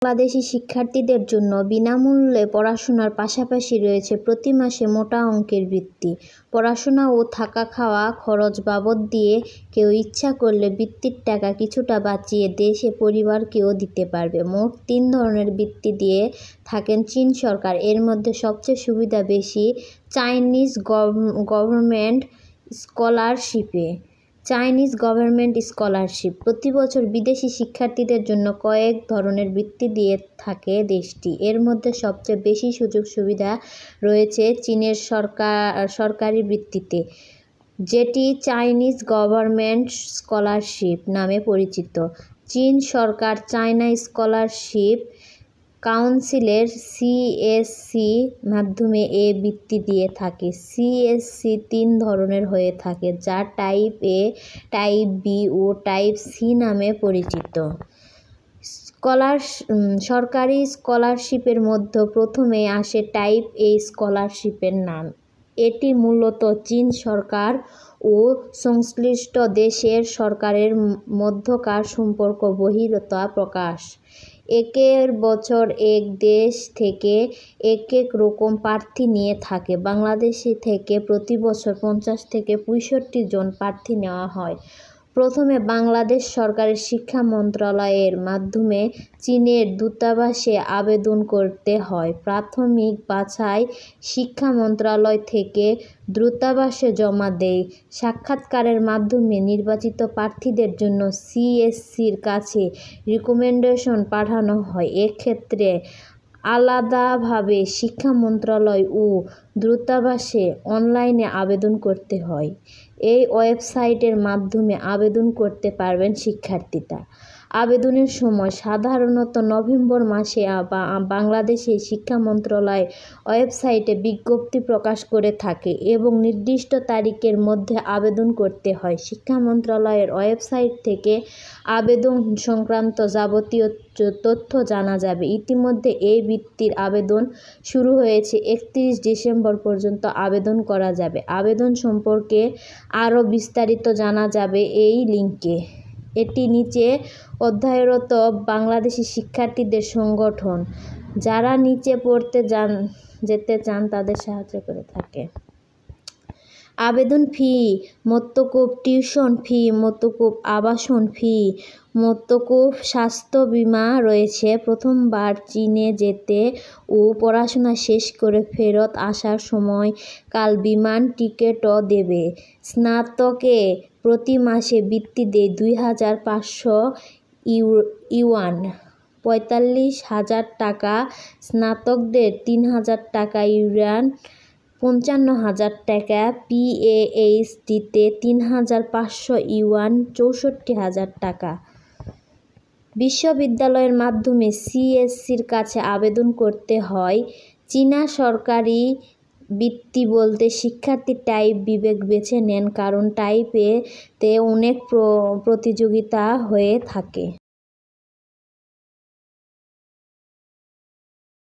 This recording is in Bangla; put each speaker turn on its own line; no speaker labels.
বাংলাদেশি শিক্ষার্থীদের জন্য বিনামূল্যে পড়াশোনার পাশাপাশি রয়েছে প্রতি মাসে মোটা অঙ্কের বৃত্তি। পড়াশোনা ও থাকা খাওয়া খরচ বাবদ দিয়ে কেউ ইচ্ছা করলে বৃত্তির টাকা কিছুটা বাঁচিয়ে দেশে পরিবারকেও দিতে পারবে। মোট 3 ধরনের বৃত্তি দিয়ে থাকেন চীন সরকার। এর মধ্যে সবচেয়ে সুবিধা বেশি চাইনিজ গভর্নমেন্ট স্কলারশিপ। প্রতি বছর বিদেশি শিক্ষার্থীদের জন্য কয়েক ধরনের বৃত্তি দিয়ে থাকে দেশটি। এর মধ্যে সবচেয়ে বেশি সুযোগ সুবিধা রয়েছে চীনের সরকারি বৃত্তিতে, যেটি চাইনিজ গভর্নমেন্ট স্কলারশিপ নামে পরিচিত। চীন সরকার চায়না স্কলারশিপ কাউন্সিলের CSC মাধ্যমে এ বৃত্তি দিয়ে থাকে। CSC 3 ধরনের হয়ে থাকে, যা টাইপ A, টাইপ B ও টাইপ C নামে পরিচিত। সরকারি স্কলারশিপের মধ্যে প্রথমে আসে টাইপ A স্কলারশিপের নাম। এটি মূলত চীন সরকার ও সংশ্লিষ্ট দেশের সরকারের মধ্যকার সম্পর্ক বহির্ভূত প্রকাশ। একের বছর এক দেশ থেকে এক রকম প্রার্থী নিয়ে থাকে। বাংলাদেশ থেকে প্রতি বছর 50 থেকে 65 জন প্রার্থী নেওয়া হয়। প্রথমে বাংলাদেশ সরকারের শিক্ষা মন্ত্রণালয়ের মাধ্যমে চীনের দূতাবাসে আবেদন করতে হয়। প্রাথমিক বাছাই শিক্ষা মন্ত্রণালয় থেকে দূতাবাসে জমা দেয়। সাক্ষাৎকারের মাধ্যমে নির্বাচিত প্রার্থীদের জন্য CSCর কাছে রিকমেন্ডেশন পাঠানো হয়। এক্ষেত্রে আলাদাভাবে শিক্ষা মন্ত্রণালয় ও দূতাবাসে অনলাইনে আবেদন করতে হয়। এই ওয়েবসাইটের মাধ্যমে আবেদন করতে পারবেন শিক্ষার্থীরা। আবেদনের সময় সাধারণত নভেম্বর মাসে বাংলাদেশের শিক্ষা মন্ত্রণালয় ওয়েবসাইটে বিজ্ঞপ্তি প্রকাশ করে থাকে এবং নির্দিষ্ট তারিখের মধ্যে আবেদন করতে হয়। শিক্ষা মন্ত্রণালয়ের ওয়েবসাইট থেকে আবেদন সংক্রান্ত যাবতীয় তথ্য জানা যাবে। ইতিমধ্যে এই বৃত্তির আবেদন শুরু হয়েছে। 31 ডিসেম্বর পর্যন্ত আবেদন করা যাবে। আবেদন সম্পর্কে আরও বিস্তারিত জানা যাবে এই লিঙ্কে। এটি নিচে অধ্যয়নরত বাংলাদেশি শিক্ষার্থীদের সংগঠন, যারা নিচে পড়তে যেতে চান তাদের সাহায্য করে থাকে। আবেদন ফি মওকুফ, টিউশন ফি মওকুফ, আবাসন ফি মওকুফ, স্বাস্থ্য বীমা রয়েছে। প্রথমবার চীনে যেতে ও পড়াশোনা শেষ করে ফেরত আসার সময়কাল বিমান টিকিটও দেবে। স্নাতকে প্রতি মাসে বৃত্তি দেয় 2,500 ইউয়ান, 45,000 টাকা। স্নাতকদের 3,000 টাকা ইউয়ান, 55,000 টাকা। PhDতে 3,500 ইউয়ান, 64,000 টাকা। বিশ্ববিদ্যালয়ের মাধ্যমে CSCর কাছে আবেদন করতে হয়। চীনা সরকারি বৃত্তি বলতে শিক্ষার্থী টাইপ B বেছে নেন, কারণ টাইপ A তে অনেক প্রতিযোগিতা হয়ে থাকে।